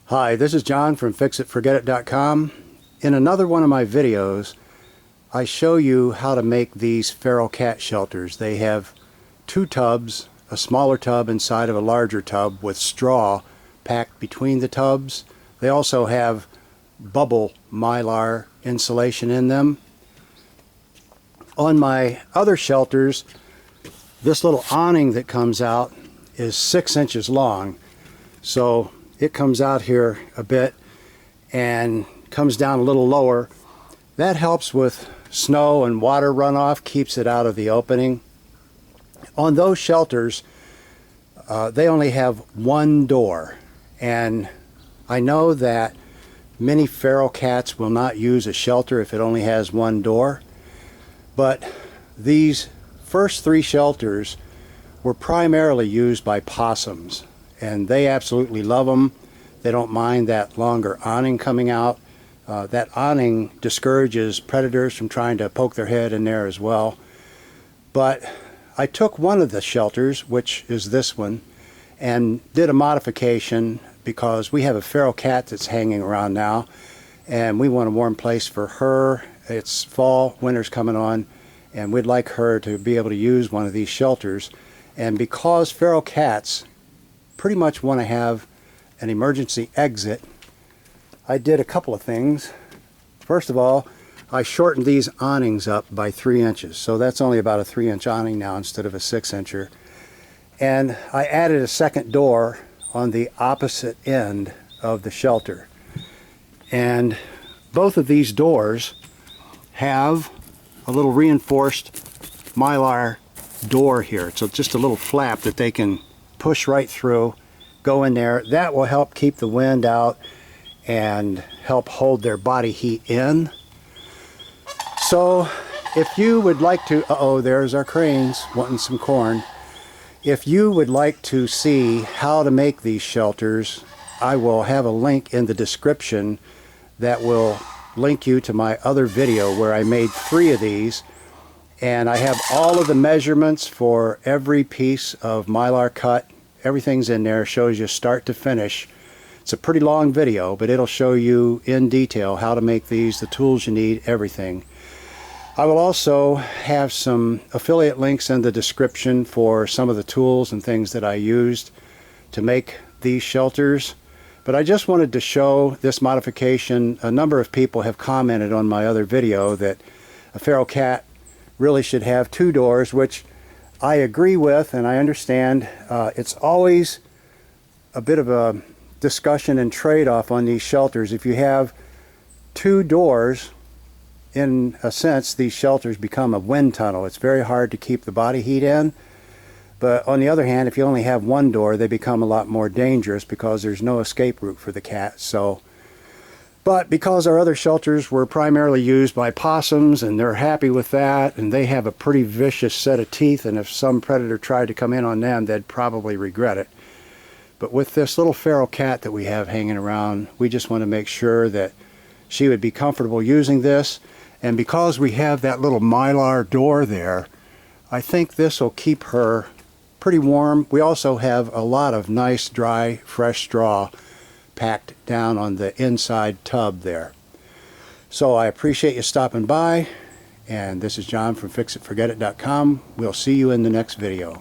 Hi, this is John from FixItForgetIt.com. In another one of my videos, I show you how to make these feral cat shelters. They have two tubs, a smaller tub inside of a larger tub with straw packed between the tubs. They also have bubble mylar insulation in them. On my other shelters, this little awning that comes out is 6 inches long. So it comes out here a bit and comes down a little lower. That helps with snow and water runoff, keeps it out of the opening. On those shelters, they only have one door, and I know that many feral cats will not use a shelter if it only has one door, but these first three shelters were primarily used by possums, and they absolutely love them. They don't mind that longer awning coming out. That awning discourages predators from trying to poke their head in there as well. But I took one of the shelters, which is this one, and did a modification because we have a feral cat that's hanging around now, and we want a warm place for her. It's fall, winter's coming on, and we'd like her to be able to use one of these shelters. And because feral cats pretty much want to have an emergency exit, I did a couple of things. First of all, I shortened these awnings up by 3 inches, so that's only about a 3-inch awning now instead of a 6-incher. And I added a second door on the opposite end of the shelter. And both of these doors have a little reinforced mylar door here. So just a little flap that they can push right through, go in there. That will help keep the wind out and help hold their body heat in. So if you would like to, there's our cranes wanting some corn. If you would like to see how to make these shelters, I will have a link in the description that will link you to my other video where I made 3 of these, and I have all of the measurements for every piece of mylar cut. Everything's in there, shows you start to finish. It's a pretty long video, but it'll show you in detail how to make these, the tools you need, everything. I will also have some affiliate links in the description for some of the tools and things that I used to make these shelters. But I just wanted to show this modification. A number of people have commented on my other video that a feral cat really should have 2 doors, which I agree with and I understand. It's always a bit of a discussion and trade-off on these shelters. If you have 2 doors, in a sense, these shelters become a wind tunnel. It's very hard to keep the body heat in. But on the other hand, if you only have 1 door, they become a lot more dangerous because there's no escape route for the cat. But because our other shelters were primarily used by possums and they're happy with that, and they have a pretty vicious set of teeth, and if some predator tried to come in on them, they'd probably regret it. But with this little feral cat that we have hanging around, we just want to make sure that she would be comfortable using this. And because we have that little mylar door there, I think this will keep her pretty warm. We also have a lot of nice, dry, fresh straw packed down on the inside tub there. So I appreciate you stopping by, and this is John from FixItForgetIt.com. We'll see you in the next video.